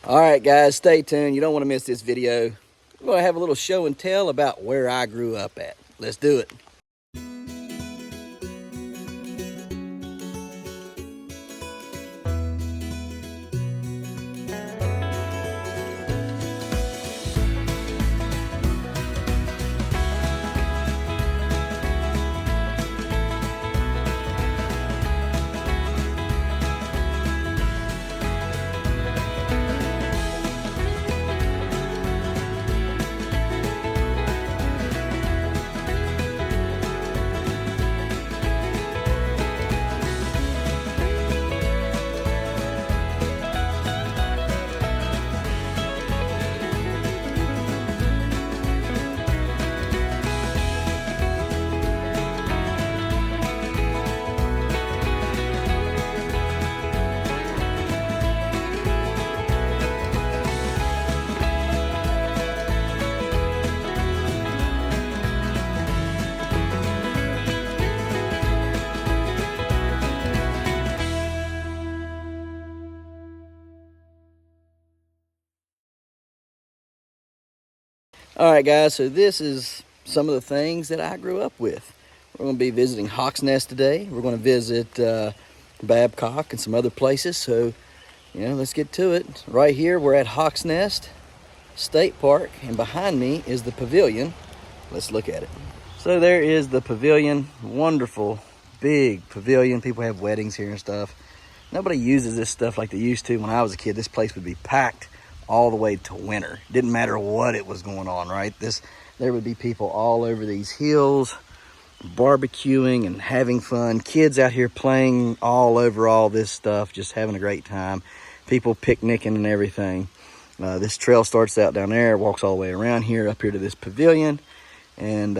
All right, guys, stay tuned. You don't want to miss this video. We're going to have a little show and tell about where I grew up at. Let's do it. All right, guys, so this is some of the things that I grew up with. We're going to be visiting Hawks Nest today. We're going to visit Babcock and some other places. So, let's get to it. Right here, we're at Hawks Nest State Park, and behind me is the pavilion. Let's look at it. So there is the pavilion. Wonderful, big pavilion. People have weddings here and stuff. Nobody uses this stuff like they used to. When I was a kid, this place would be packed all the way to winter. Didn't matter what it was going on, right? There would be people all over these hills barbecuing and having fun. Kids out here playing all over all this stuff, just having a great time. People picnicking and everything. This trail starts out down there, walks all the way around here, up here to this pavilion, and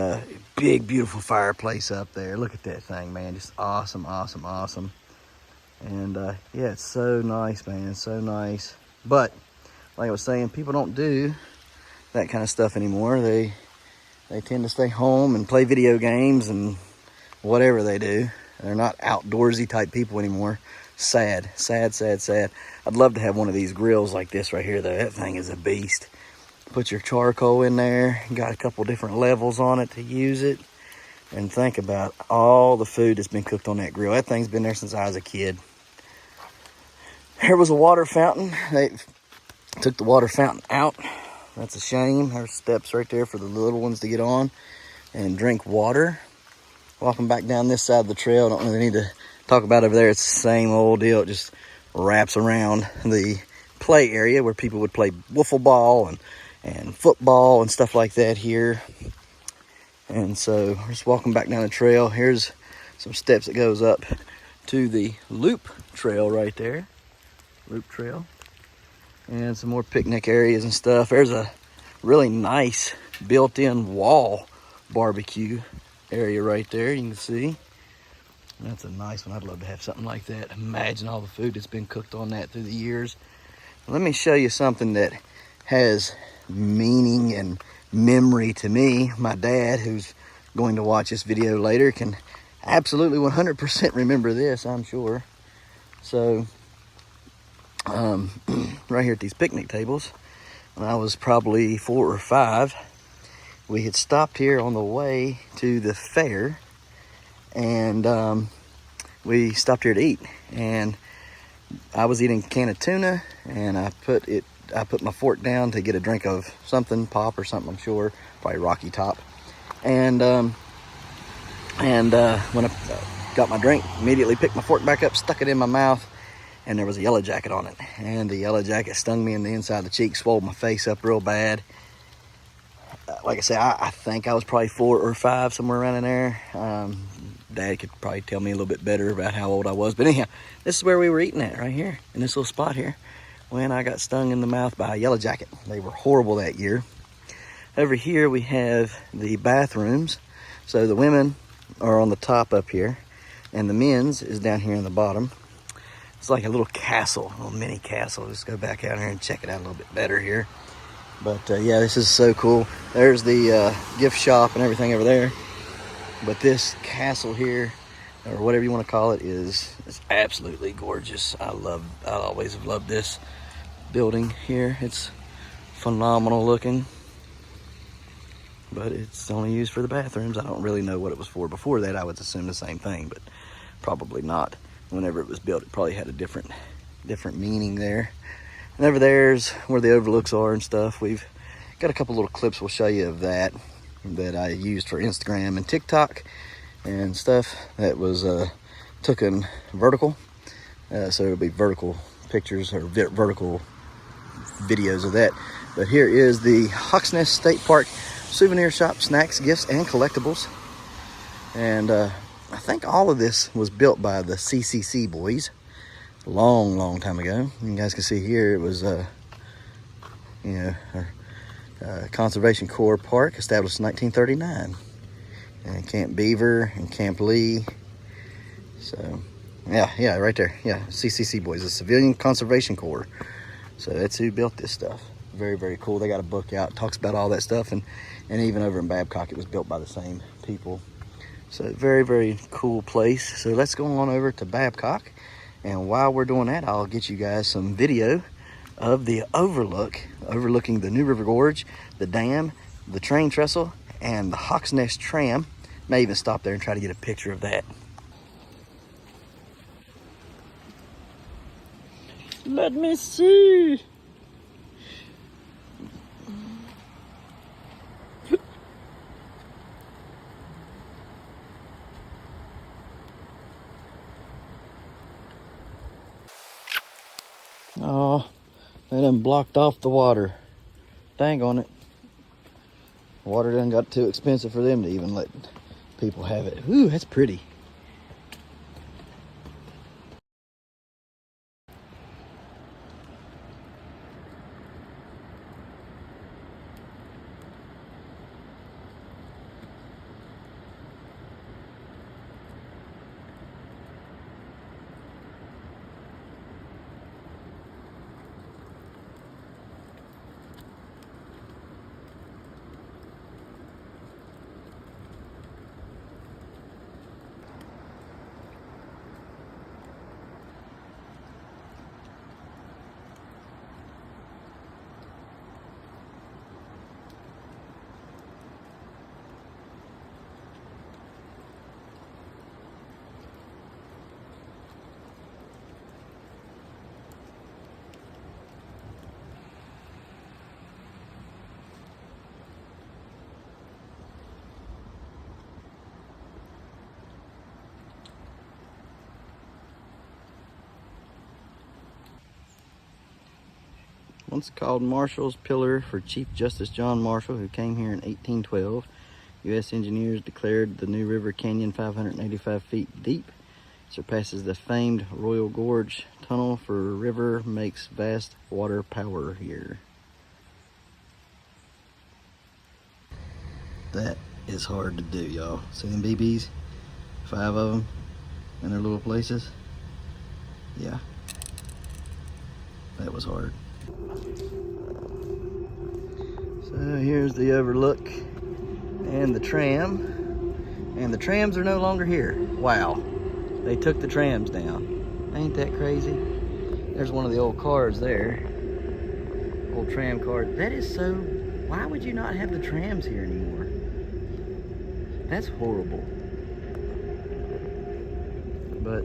big, beautiful fireplace up there. Look at that thing, man. Just awesome, awesome, awesome. And yeah, it's so nice, man. So nice. But like I was saying, people don't do that kind of stuff anymore. They tend to stay home and play video games and whatever they do. They're not outdoorsy type people anymore. Sad, sad, sad, sad. I'd love to have one of these grills like this right here, though. That thing is a beast. Put your charcoal in there. Got a couple different levels on it to use it. And think about all the food that's been cooked on that grill. That thing's been there since I was a kid. There was a water fountain. They took the water fountain out. That's a shame. There's steps right there for the little ones to get on and drink water. Walking back down this side of the trail, don't really need to talk about over there. It's the same old deal. It just wraps around the play area where people would play wiffle ball and football and stuff like that here. And so we're just walking back down the trail. Here's some steps that goes up to the loop trail right there. Loop trail. And some more picnic areas and stuff. There's a really nice built-in wall barbecue area right there, you can see. That's a nice one. I'd love to have something like that. Imagine all the food that's been cooked on that through the years. Let me show you something that has meaning and memory to me. My dad, who's going to watch this video later, can absolutely 100% remember this, I'm sure. So right here at these picnic tables, when I was probably 4 or 5, we had stopped here on the way to the fair, and we stopped here to eat. And I was eating a can of tuna, and I put my fork down to get a drink of something, pop or something, I'm sure, probably Rocky Top. And when I got my drink, immediately picked my fork back up, stuck it in my mouth, and there was a yellow jacket on it. And the yellow jacket stung me in the inside of the cheek, swelled my face up real bad. Like I say, I think I was probably 4 or 5, somewhere around in there. Dad could probably tell me a little bit better about how old I was. But anyhow, this is where we were eating at, right here, in this little spot here, when I got stung in the mouth by a yellow jacket. They were horrible that year. Over here, we have the bathrooms. So the women are on the top up here, and the men's is down here in the bottom. It's like a little castle, a little mini castle. Let's go back out here and check it out a little bit better here. But yeah, this is so cool. There's the gift shop and everything over there. But this castle here, or whatever you want to call it, is absolutely gorgeous. I always have loved this building here. It's phenomenal looking, but it's only used for the bathrooms. I don't really know what it was for. Before that, I would assume the same thing, but probably not. Whenever it was built, it probably had a different meaning there. And over there's where the overlooks are and stuff. We've got a couple little clips we'll show you of that I used for Instagram and TikTok and stuff. That was taken vertical, so it'll be vertical pictures or vertical videos of that. But here is the Hawks Nest State Park souvenir shop, snacks, gifts, and collectibles. And I think all of this was built by the CCC boys a long time ago. You guys can see here it was Conservation Corps Park, established in 1939. And Camp Beaver and Camp Lee. So yeah, right there. Yeah, CCC boys, the Civilian Conservation Corps. So that's who built this stuff. Very cool. They got a book out, talks about all that stuff, and even over in Babcock, it was built by the same people. So very cool place. So let's go on over to Babcock, and while we're doing that, I'll get you guys some video of the overlooking the new River Gorge, the dam, the train trestle, and the Hawks Nest tram. May even stop there and try to get a picture of that. Let me see. Oh, they done blocked off the water. Dang on it. Water done got too expensive for them to even let people have it. Ooh, that's pretty. Once called Marshall's Pillar for Chief Justice John Marshall, who came here in 1812. U.S. engineers declared the new river canyon 585 feet deep. Surpasses the famed Royal Gorge tunnel for river, makes vast water power here. That is hard to do, y'all. See them BBs? 5 of them in their little places? Yeah. That was hard. So here's the overlook and the tram. And the trams are no longer here. Wow. They took the trams down. Ain't that crazy? There's one of the old cars there. Old tram car. That is so... Why would you not have the trams here anymore? That's horrible. But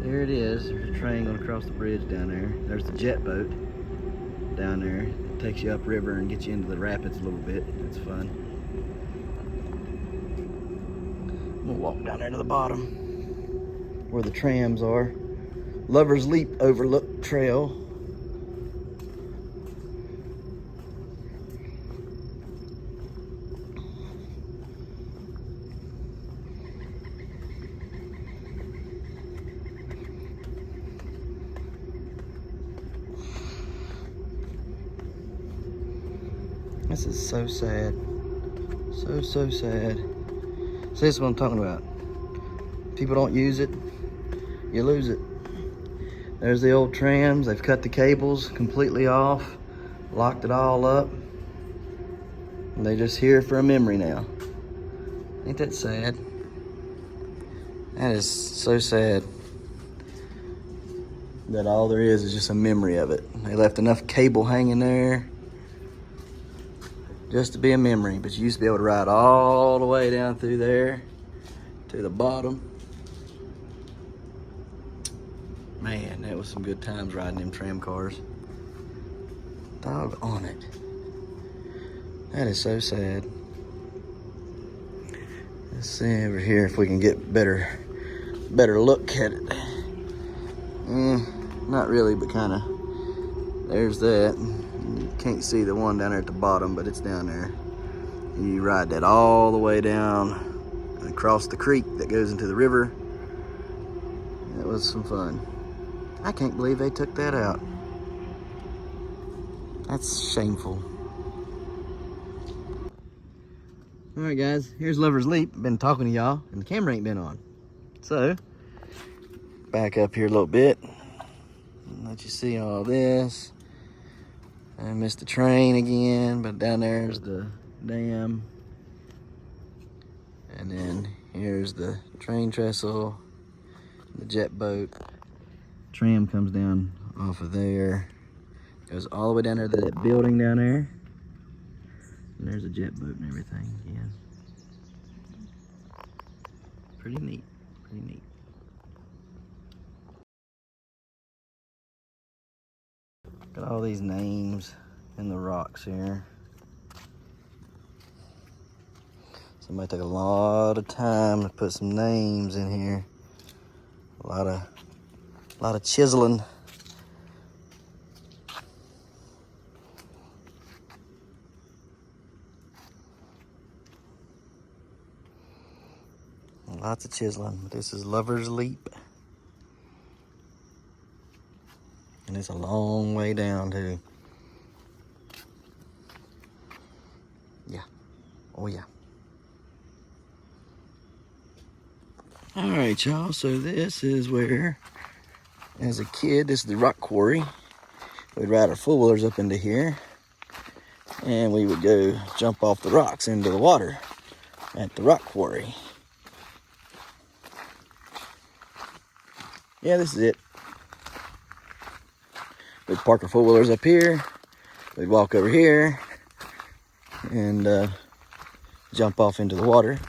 there it is. There's a train going across the bridge down there. There's the jet boat down there. It takes you upriver and gets you into the rapids a little bit. It's fun. We'll walk down there to the bottom where the trams are. Lover's Leap Overlook Trail. This is so sad. So sad. So this is what I'm talking about. People don't use it, you lose it. There's the old trams. They've cut the cables completely off, locked it all up, and they're just here for a memory now. Ain't that sad? That is so sad. that all there is just a memory of it. They left enough cable hanging there just to be a memory, but you used to be able to ride all the way down through there to the bottom. Man, that was some good times riding them tram cars. Dog on it. That is so sad. Let's see over here if we can get better look at it. Not really, but kind of. There's that. You can't see the one down there at the bottom, but it's down there. You ride that all the way down and across the creek that goes into the river. That was some fun. I can't believe they took that out. That's shameful. All right, guys, here's Lover's Leap. Been talking to y'all, and the camera ain't been on. So, back up here a little bit. Let you see all this. I missed the train again, but down there's the dam. And then here's the train trestle, the jet boat. Tram comes down off of there. Goes all the way down there to that building down there. And there's a jet boat and everything, yeah. Pretty neat, pretty neat. Got all these names in the rocks here. Somebody took a lot of time to put some names in here. A lot of chiseling. Lots of chiseling. This is Lover's Leap. And it's a long way down too. Yeah. Oh yeah. All right, y'all. So this is where, as a kid, this is the rock quarry. We'd ride our four-wheelers up into here, and we would go jump off the rocks into the water at the rock quarry. Yeah, this is it. We'd park our four-wheelers up here. We'd walk over here and jump off into the water.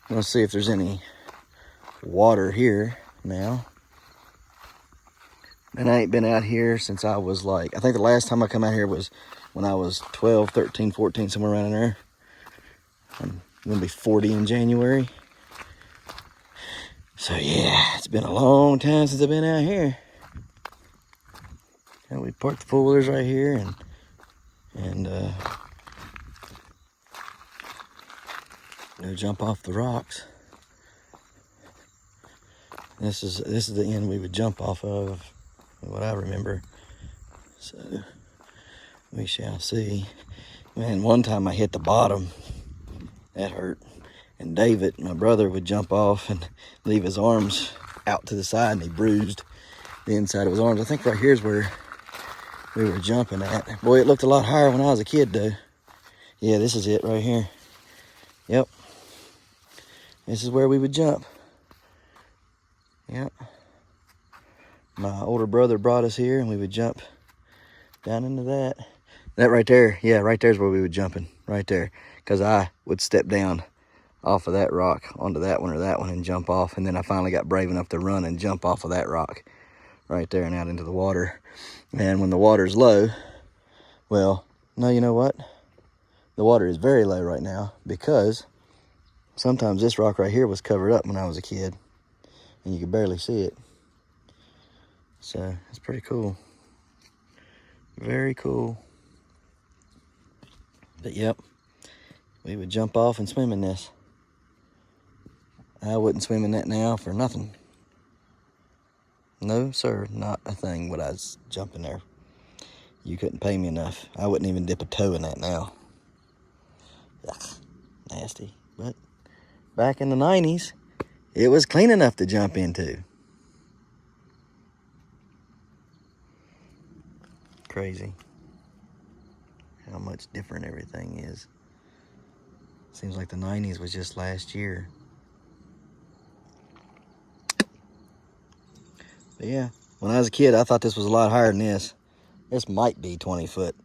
Let's see if there's any water here now. And I ain't been out here since I was I think the last time I come out here was when I was 12, 13, 14, somewhere around there. I'm gonna be 40 in January. So yeah, it's been a long time since I've been out here. And we parked the four-wheelers right here and go jump off the rocks. This is the end we would jump off of, what I remember. So we shall see. Man, one time I hit the bottom. That hurt. And David, my brother, would jump off and leave his arms out to the side, and he bruised the inside of his arms. I think right here is where we were jumping at. Boy, it looked a lot higher when I was a kid, though. Yeah, this is it right here. Yep. This is where we would jump. Yep. My older brother brought us here, and we would jump down into that. That right there, yeah, right there's where we would jump in, right there. Because I would step down off of that rock onto that one or that one and jump off. And then I finally got brave enough to run and jump off of that rock right there and out into the water. And when the water's low, well, no, you know what? The water is very low right now because sometimes this rock right here was covered up when I was a kid and you could barely see it. So it's pretty cool. Very cool. But yep, we would jump off and swim in this. I wouldn't swim in that now for nothing. No, sir, not a thing would I jump in there. You couldn't pay me enough. I wouldn't even dip a toe in that now. Ugh, nasty. But back in the 90s, it was clean enough to jump into. Crazy how much different everything is. Seems like the 90s was just last year. But yeah, when I was a kid, I thought this was a lot higher than this. This might be 20 foot.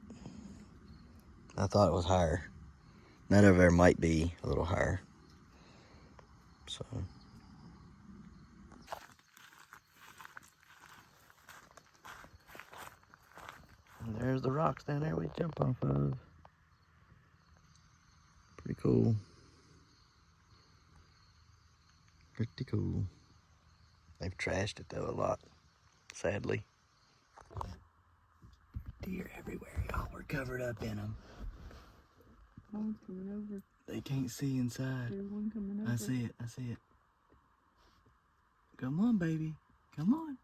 I thought it was higher. That over there might be a little higher. So. And there's the rocks down there we jump off of. Pretty cool. Pretty cool. They've trashed it though a lot, sadly. Deer everywhere, y'all. We're covered up in them. One's coming over. They can't see inside. There's one coming over. I see it. I see it. Come on, baby. Come on.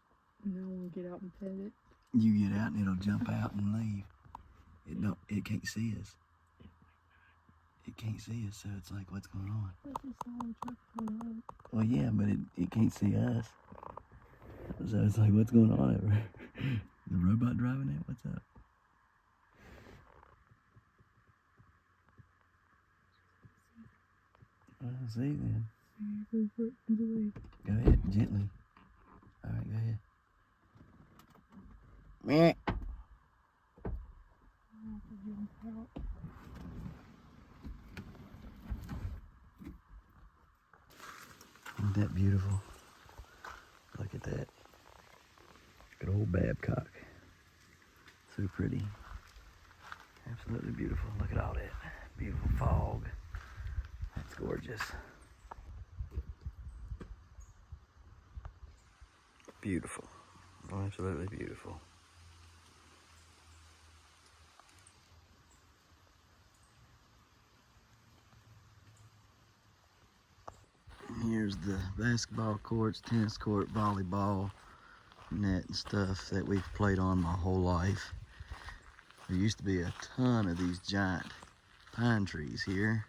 And I want to get out and pet it. You get out and it'll jump out and leave. It can't see us. It can't see us, so it's like, what's going on? I just saw a truck coming up. Well, yeah, but it can't see us. So it's like, what's going on over here? The robot driving it? What's up? Well, see then. Go ahead, gently. All right, go ahead. Meh. Isn't that beautiful? Look at that. Good old Babcock. So pretty. Absolutely beautiful. Look at all that beautiful fog. That's gorgeous. Beautiful. Absolutely beautiful. Here's the basketball courts, tennis court, volleyball, net and stuff that we've played on my whole life. There used to be a ton of these giant pine trees here.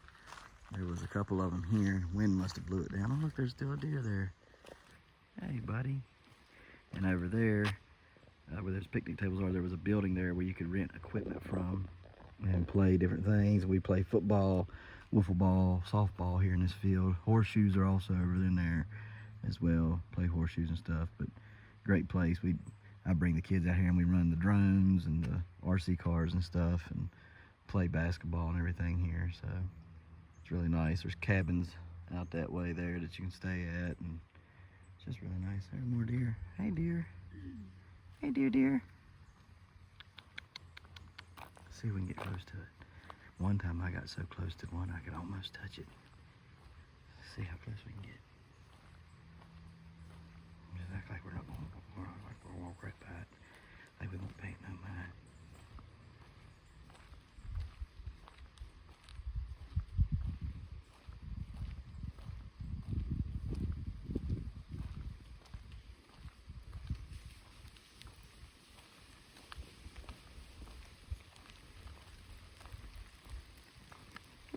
There was a couple of them here. Wind must have blew it down. Oh look, there's still a deer there. Hey buddy. And over there, where those picnic tables are, there was a building there where you could rent equipment from and play different things. We play football, wiffle ball, softball here in this field. Horseshoes are also over in there as well. Play horseshoes and stuff, but great place. I bring the kids out here and we run the drones and the RC cars and stuff and play basketball and everything here. So it's really nice. There's cabins out that way there that you can stay at, and it's just really nice. There's more deer. Hey deer. Hey deer. Let's see if we can get close to it. One time I got so close to one I could almost touch it. Let's see how close we can get. Just act like we're not going to walk right by it. Like we won't pay it no mind.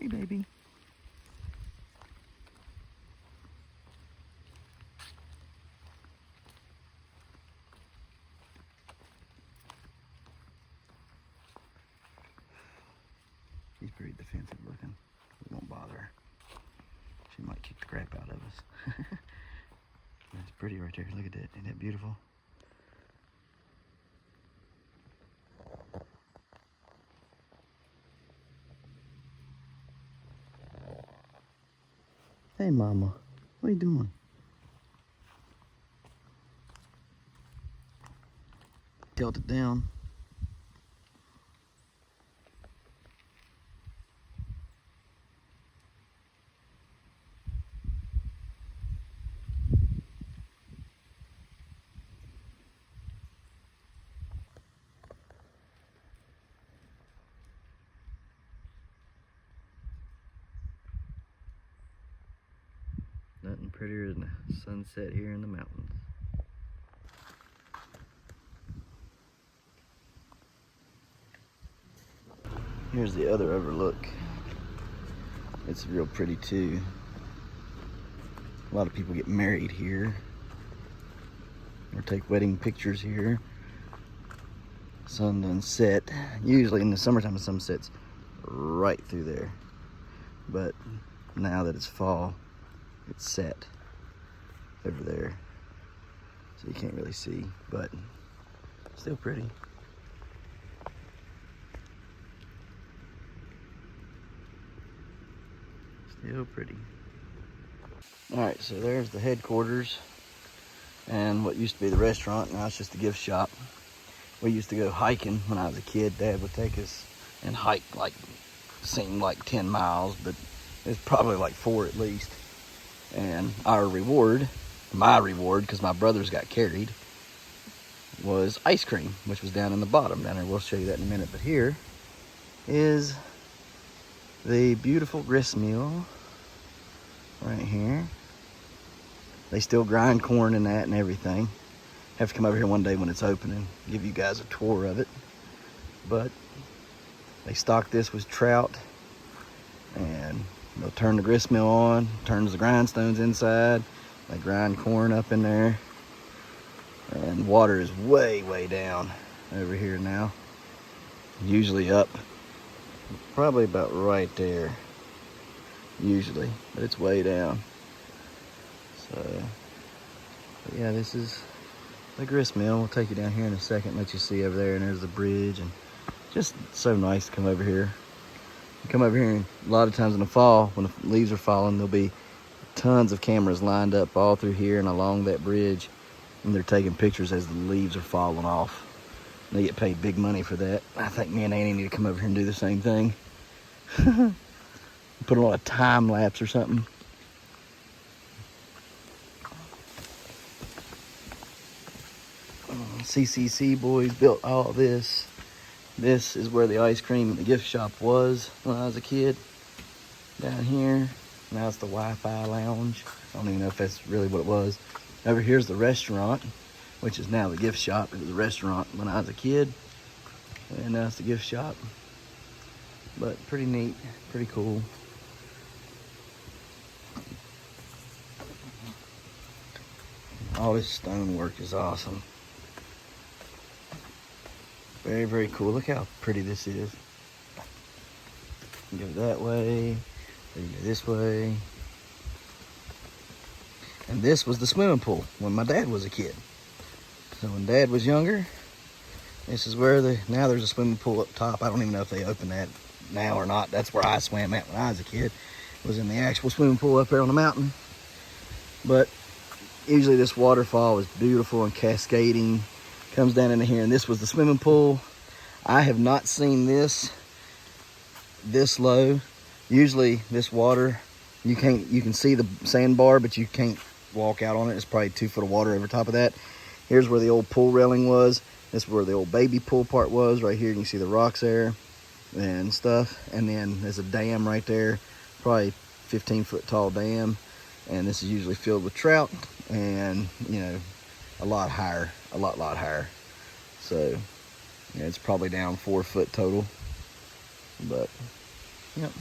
Hey baby. She's pretty defensive looking. We won't bother her. She might kick the crap out of us. That's pretty right there. Look at that. Isn't that beautiful? Hey mama, what are you doing? Tilt it down. Nothing prettier than a sunset here in the mountains. Here's the other overlook. It's real pretty too. A lot of people get married here or take wedding pictures here. Sun done set. Usually in the summertime the sun sets right through there. But now that it's fall, it's set over there. so you can't really see, but still pretty. Still pretty. All right, so there's the headquarters and what used to be the restaurant. Now it's just a gift shop. We used to go hiking when I was a kid. Dad would take us and hike, like, seemed like 10 miles, but it's probably like 4 at least. And our reward, my reward, because my brothers got carried, was ice cream, which was down in the bottom down there. We'll show you that in a minute. But here is the beautiful grist mill right here. They still grind corn in that and everything. Have to come over here one day when it's open and give you guys a tour of it. But they stock this with trout, and they'll turn the grist mill on, turns the grindstones inside. They grind corn up in there, and water is way, way down over here now. Usually up, probably about right there, usually, but it's way down. So, but yeah, this is the grist mill. We'll take you down here in a second, let you see over there, and there's the bridge, and just so nice to come over here. You come over here, and a lot of times in the fall, when the leaves are falling, there'll be tons of cameras lined up all through here and along that bridge, and they're taking pictures as the leaves are falling off. They get paid big money for that. I think me and Annie need to come over here and do the same thing. Put on a time lapse or something. CCC boys built all this. This is where the ice cream and the gift shop was when I was a kid. Down here, now it's the Wi-Fi lounge. I don't even know if that's really what it was. Over here's the restaurant, which is now the gift shop. It was a restaurant when I was a kid, and now it's the gift shop. But pretty neat, pretty cool. All this stonework is awesome. Very, very cool. Look how pretty this is. You go that way, then you go this way. And this was the swimming pool when my dad was a kid. So when Dad was younger, this is where now there's a swimming pool up top. I don't even know if they open that now or not. That's where I swam at when I was a kid. Was in the actual swimming pool up there on the mountain. But usually this waterfall is beautiful and cascading. Comes down into here, and this was the swimming pool. I have not seen this low. Usually this water, you can see the sandbar, but you can't walk out on it. It's probably 2 foot of water over top of that. Here's where the old pool railing was. This is where the old baby pool part was. Right here you can see the rocks there and stuff. And then there's a dam right there, probably 15-foot tall dam. And this is usually filled with trout, and you know, a lot higher. So yeah, it's probably down 4 foot total. But yep,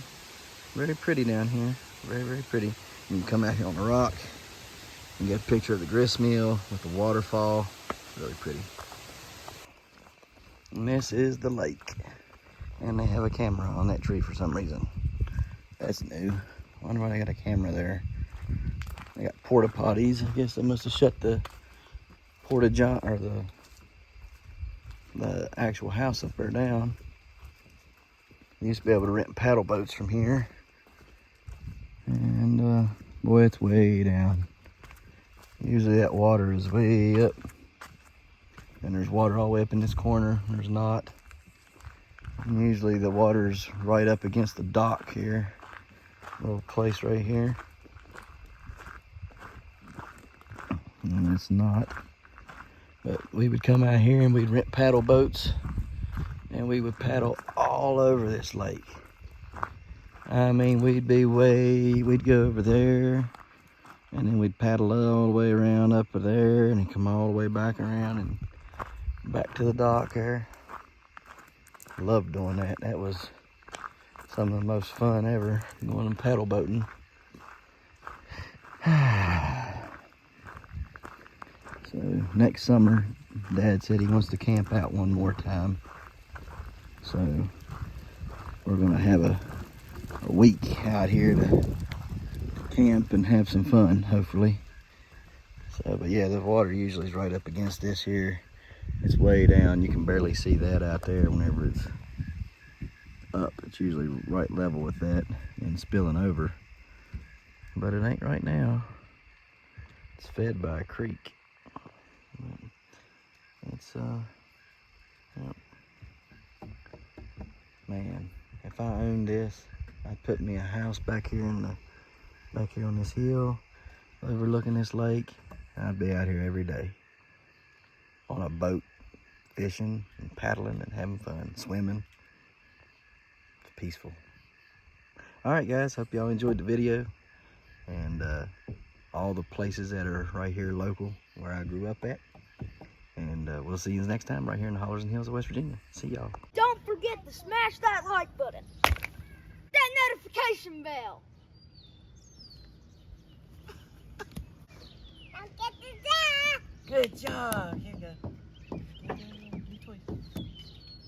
very pretty down here. Very, very pretty. You can come out here on the rock and get a picture of the grist mill with the waterfall. Really pretty. And this is the lake. And they have a camera on that tree for some reason. That's new. I wonder why they got a camera there. They got porta potties. I guess they must have shut the porta john or the actual house up there down. You used to be able to rent paddle boats from here, and boy, it's way down. Usually that water is way up, and there's water all the way up in this corner. There's not. And usually the water's right up against the dock here, little place right here, and it's not. But we would come out here and we'd rent paddle boats, and we would paddle all over this lake. I mean, we'd go over there, and then we'd paddle all the way around up there, and then come all the way back around and back to the dock there. Loved doing that. That was some of the most fun ever, going and paddle boating. So next summer, Dad said he wants to camp out one more time. So we're gonna have a week out here to camp and have some fun, hopefully. So, but yeah, the water usually is right up against this here. It's way down. You can barely see that out there whenever it's up. It's usually right level with that and spilling over. But it ain't right now. It's fed by a creek. It's yep. Man, if I owned this, I'd put me a house back here on this hill, overlooking this lake. I'd be out here every day on a boat, fishing and paddling and having fun, swimming. It's peaceful. All right, guys, hope y'all enjoyed the video and all the places that are right here local where I grew up at. And we'll see you next time right here in the Hollers and Hills of West Virginia. See y'all. Don't forget to smash that like button, that notification bell. Don't get the Good job. Here you go.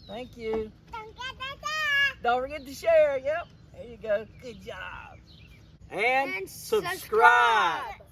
Thank you. Don't get the Don't forget to share. Yep. There you go. Good job. And And subscribe.